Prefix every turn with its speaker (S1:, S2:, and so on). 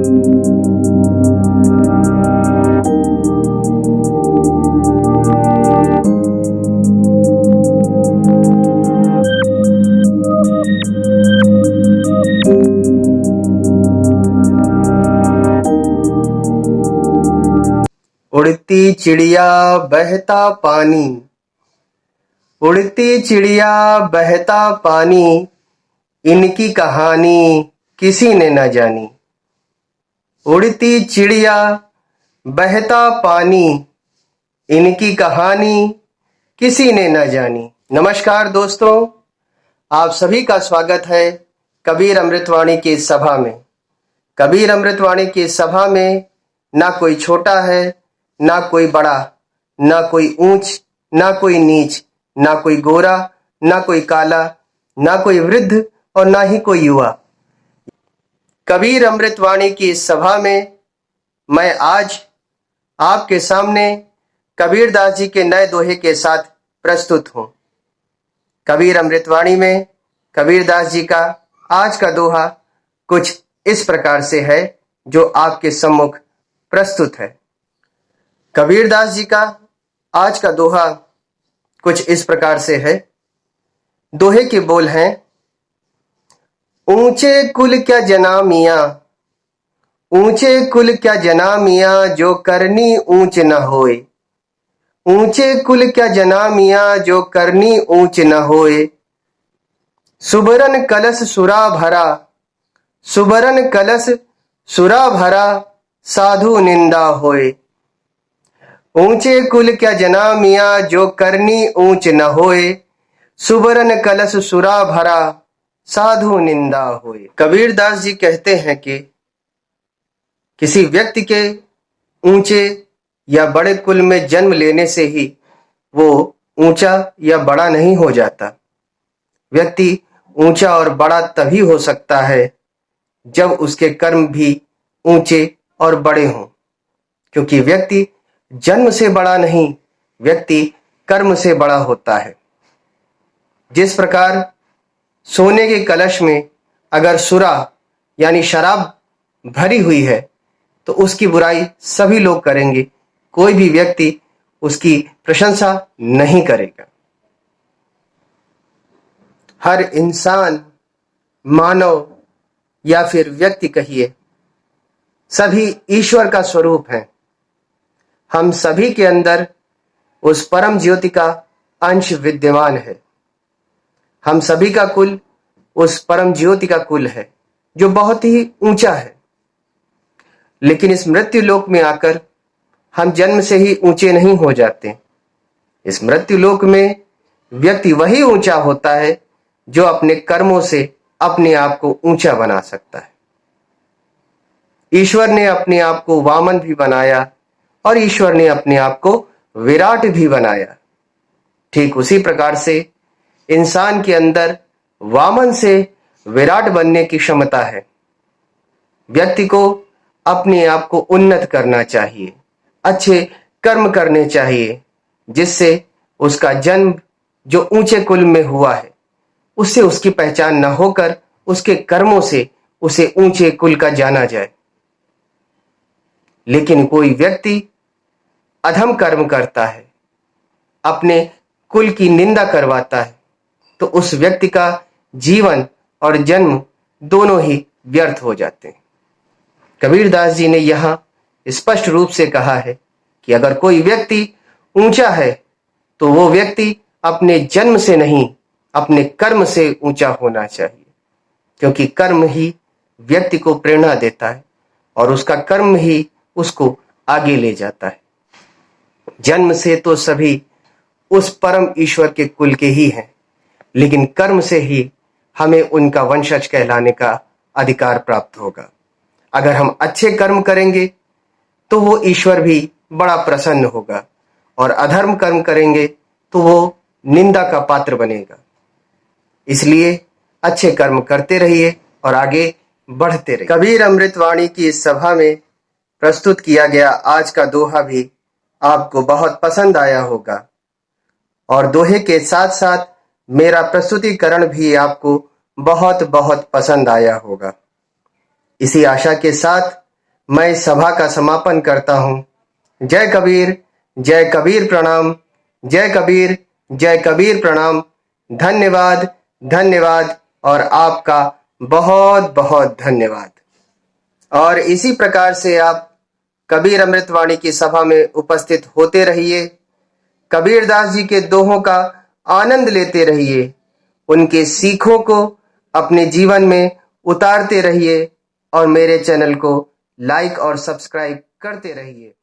S1: उड़ती चिड़िया बहता पानी, उड़ती चिड़िया बहता पानी, इनकी कहानी किसी ने न जानी। उड़ती चिड़िया बहता पानी, इनकी कहानी किसी ने न जानी। नमस्कार दोस्तों, आप सभी का स्वागत है कबीर अमृतवाणी की सभा में। कबीर अमृतवाणी की सभा में ना कोई छोटा है, ना कोई बड़ा, ना कोई ऊंच, ना कोई नीच, ना कोई गोरा, ना कोई काला, ना कोई वृद्ध और ना ही कोई युवा। कबीर अमृतवाणी की इस सभा में मैं आज आपके सामने कबीरदास जी के नए दोहे के साथ प्रस्तुत हूं। कबीर अमृतवाणी में कबीरदास जी का आज का दोहा कुछ इस प्रकार से है जो आपके सम्मुख प्रस्तुत है। कबीरदास जी का आज का दोहा कुछ इस प्रकार से है। दोहे के बोल हैं, ऊंचे कुल क्या जना मियां, ऊंचे कुल क्या जना मियां, जो करनी ऊंच न होए। ऊंचे कुल क्या जना मियां, जो करनी ऊंच न होए। सुबरन कलश सुरा भरा, सुबरन कलश सुरा भरा, साधु निंदा होए। ऊंचे कुल क्या जना मियां, जो करनी ऊंच न होए। सुबरन कलश सुरा भरा, साधु निंदा होए। कबीरदास जी कहते हैं कि किसी व्यक्ति के ऊंचे या बड़े कुल में जन्म लेने से ही वो ऊंचा या बड़ा नहीं हो जाता। व्यक्ति ऊंचा और बड़ा तभी हो सकता है जब उसके कर्म भी ऊंचे और बड़े हों, क्योंकि व्यक्ति जन्म से बड़ा नहीं, व्यक्ति कर्म से बड़ा होता है। जिस प्रकार सोने के कलश में अगर सुरा यानी शराब भरी हुई है तो उसकी बुराई सभी लोग करेंगे, कोई भी व्यक्ति उसकी प्रशंसा नहीं करेगा। हर इंसान, मानव या फिर व्यक्ति कहिए, सभी ईश्वर का स्वरूप है। हम सभी के अंदर उस परम ज्योति का अंश विद्यमान है। हम सभी का कुल उस परम ज्योति का कुल है जो बहुत ही ऊंचा है। लेकिन इस मृत्यु लोक में आकर हम जन्म से ही ऊंचे नहीं हो जाते। इस मृत्यु लोक में व्यक्ति वही ऊंचा होता है जो अपने कर्मों से अपने आप को ऊंचा बना सकता है। ईश्वर ने अपने आप को वामन भी बनाया और ईश्वर ने अपने आप को विराट भी बनाया। ठीक उसी प्रकार से इंसान के अंदर वामन से विराट बनने की क्षमता है। व्यक्ति को अपने आप को उन्नत करना चाहिए, अच्छे कर्म करने चाहिए, जिससे उसका जन्म जो ऊंचे कुल में हुआ है उससे उसकी पहचान न होकर उसके कर्मों से उसे ऊंचे कुल का जाना जाए। लेकिन कोई व्यक्ति अधम कर्म करता है, अपने कुल की निंदा करवाता है, तो उस व्यक्ति का जीवन और जन्म दोनों ही व्यर्थ हो जाते हैं। कबीरदास जी ने यहां स्पष्ट रूप से कहा है कि अगर कोई व्यक्ति ऊंचा है तो वो व्यक्ति अपने जन्म से नहीं, अपने कर्म से ऊंचा होना चाहिए, क्योंकि कर्म ही व्यक्ति को प्रेरणा देता है और उसका कर्म ही उसको आगे ले जाता है। जन्म से तो सभी उस परम ईश्वर के कुल के ही हैं, लेकिन कर्म से ही हमें उनका वंशज कहलाने का अधिकार प्राप्त होगा। अगर हम अच्छे कर्म करेंगे तो वो ईश्वर भी बड़ा प्रसन्न होगा, और अधर्म कर्म करेंगे तो वो निंदा का पात्र बनेगा। इसलिए अच्छे कर्म करते रहिए और आगे बढ़ते रहिए। कबीर अमृतवाणी की इस सभा में प्रस्तुत किया गया आज का दोहा भी आपको बहुत पसंद आया होगा, और दोहे के साथ साथ मेरा प्रस्तुतिकरण भी आपको बहुत बहुत पसंद आया होगा। इसी आशा के साथ मैं सभा का समापन करता हूँ। जय कबीर प्रणाम, जय कबीर प्रणाम। धन्यवाद, धन्यवाद और आपका बहुत बहुत धन्यवाद। और इसी प्रकार से आप कबीर अमृतवाणी की सभा में उपस्थित होते रहिए, कबीरदास जी के दोहों का आनंद लेते रहिए, उनके सीखों को अपने जीवन में उतारते रहिए और मेरे चैनल को लाइक और सब्सक्राइब करते रहिए।